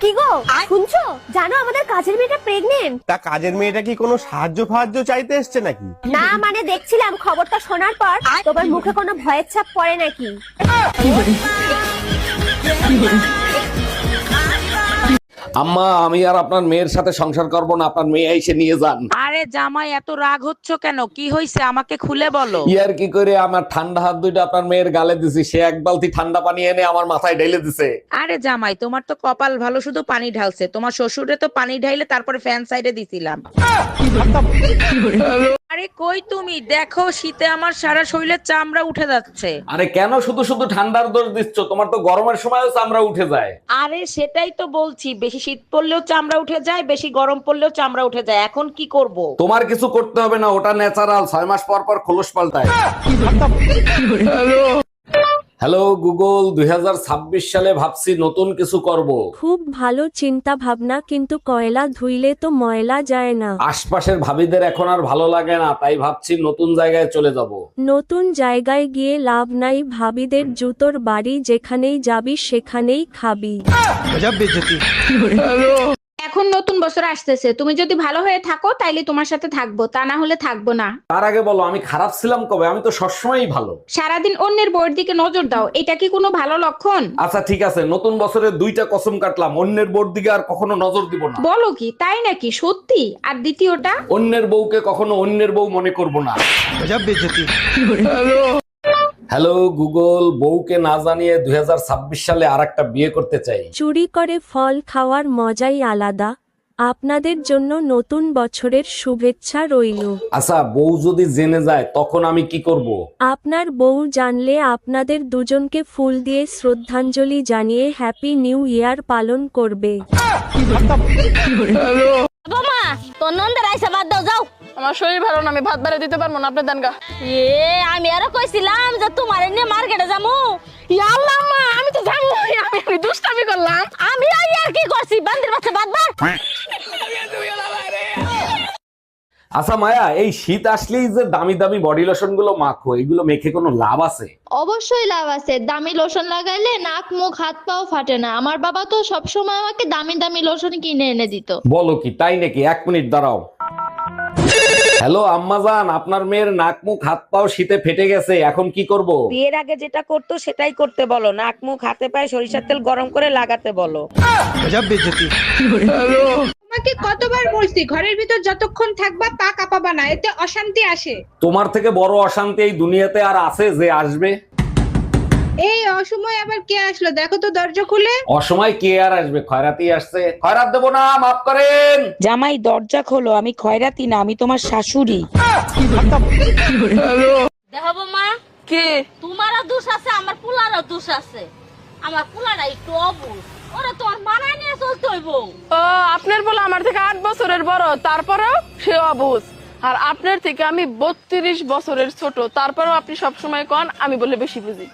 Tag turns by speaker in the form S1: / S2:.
S1: কি গো শুনছো? জানো আমাদের কাজের মেয়েটা প্রেগনেন্ট।
S2: তা কাজের মেয়েটা কি কোনো সাহায্য চাইতে এসছে নাকি?
S1: না মানে দেখছিলাম খবরটা শোনার পর তোমার মুখে কোনো ভয়ের ছাপ পড়ে নাকি।
S3: আম্মা, আমি আর আপনার মেয়ের সাথে সংসার করব না, আপনার মেয়ে এসে নিয়ে যান।
S4: আরে জামাই এত রাগ হচ্ছ কেন? কি হইছে আমাকে খুলে বলো।
S3: ইয়ার কি করে আমার ঠান্ডা হাত দুইটা আপনার মেয়ের গালে দিছি, সে এক বালতি ঠান্ডা পানি এনে আমার মাথায় ঢেলে দিছে।
S4: আরে জামাই তোমার তো কপাল ভালো, শুধু পানি ঢালছে। তোমার শ্বশুরে তো পানি ঢাইলে তারপরে ফ্যান সাইডে দিছিলাম। আরে কই তুমি? দেখো শীতে আমার সারা শরীরের চামড়া উঠে যাচ্ছে।
S3: আরে কেন শুধু শুধু ঠান্ডার দোষ দিচ্ছ? তোমার তো গরমের সময়ও চামড়া উঠে যায়।
S4: আরে সেটাই তো বলছি, বেশি শীত পড়লেও চামড়া উঠে যায়, বেশি গরম পড়লেও চামড়া উঠে যায়। এখন কি করব?
S3: তোমার কিছু করতে হবে না, ওটা ন্যাচারাল। 6 মাস পর পর খোলস পাল্টায়। হ্যালো গুগল, 2026 সালে ভাবছি নতুন কিছু করব।
S5: খুব ভালো চিন্তা ভাবনা, কিন্তু কয়লা ধুইলে তো ময়লা যায় না।
S3: আশপাশের ভাবিদের এখন আর ভালো লাগে না, তাই ভাবছি নতুন জায়গায় চলে যাব।
S5: নতুন জায়গায় গিয়ে লাভ নাই, ভাবিদের জুতোর বাড়ি, যেখানেই যাবি সেখানেই খাবি।
S6: এখন নতুন বছর আসতেছে, তুমি যদি ভালো হয়ে থাকো তাইলে তোমার সাথে থাকবো, তা না হলে থাকবো না।
S3: তার আগে বলো আমি খারাপ ছিলাম কবে? আমি তো সবসময়ই ভালো।
S6: সারাদিন অন্যের বউয়ের দিকে নজর দাও, এটা কি কোনো ভালো লক্ষণ?
S3: আচ্ছা ঠিক আছে, নতুন বছরে 2টা কসম কাটলাম, অন্যের বউর দিকে আর কখনো নজর দিব না।
S6: বলো কি, তাই নাকি? সত্যি? আর দ্বিতীয়টা?
S3: অন্যের বউকে কখনো অন্যের বউ মনে করব না। হ্যালো গুগল, বউকে না জানিয়ে 2026 সালে আরেকটা বিয়ে করতে চাই।
S5: চুরি করে ফল খাওয়ার মজাই আলাদা। আপনাদের জন্য নতুন বছরের শুভেচ্ছা রইল।
S3: আচ্ছা, বউ যদি জেনে যায় তখন আমি কি করব?
S5: আপনার বউ জানলে আপনাদের দুজনকে ফুল দিয়ে শ্রদ্ধাঞ্জলি জানিয়ে হ্যাপি নিউ ইয়ার পালন করবে।
S1: বাবা তোর নন্দের আইসা বাদ দাও, যাও।
S7: আমার শরীর ভালো না, আমি ভাত বেড়ে দিতে পারবো না, আপনি দেন গা।
S1: আমি আরো কইছিলাম যে তোমার নিয়ে মার্কেটে যামু।
S7: আল্লাহ মা, আমি তো জানি আমি দুষ্টামি করলাম।
S1: আমি আর কি করছি? বান্দির বাচ্চা বাদবার।
S3: আচ্ছা মায়া, এই শীত আসলেই যে দামি দামি বডি লোশন গুলো মাখো, এগুলো মেখে কোনো লাভ আছে?
S8: অবশ্যই লাভ আছে। দামি লোশন লাগাইলে নাক মুখ হাত পাও ফাটে না। আমার বাবা তো সবসময় আমাকে দামি দামি লোশন কিনে এনে দিত।
S3: বলো কি, তাই নাকি? 1 মিনিট দাঁড়াও। হ্যালো আম্মাজান, আপনার মেয়ের নাক মুখ হাত পাও শীতে ফেটে গেছে, এখন কি করব?
S4: বিয়ের আগে যেটা করতো সেটাই করতে বলো। নাক মুখ হাতে পায়ে সরিষার তেল গরম করে লাগাতে বলো।
S6: তোমাকে কতবার বলছি ঘরের ভিতর যতক্ষণ থাকবা পা কাঁপাবা না, এতে অশান্তি আসে।
S3: তোমার থেকে বড় অশান্তি এই দুনিয়াতে আর আছে যে আসবে?
S6: এই অসময় আবার কে আসলো? দেখো তো দরজা খুলে।
S3: অসময় কে আর আসবে? খয়রাতি আসছে। খয়রাত দেবো না, মাফ করেন।
S4: জামাই দরজা খোলো, আমি খয়রাতি না, আমি তোমার শাশুড়ি।
S1: দেখো মা,
S7: কি
S1: তোমারও দোষ আছে, আমার পুলারও দোষ আছে। আমার পুলারা একটু অবুঝ, ওরা তো আর মানায় নিয়ে চলতে হইব।
S7: ও, আপনার বলে আমার থেকে 8 বছরের বড়, তারপরেও সে অবুঝ। আর আপনার থেকে আমি 32 বছরের ছোট, তারপরেও আপনি সবসময় কন আমি বলে বেশি বুঝি।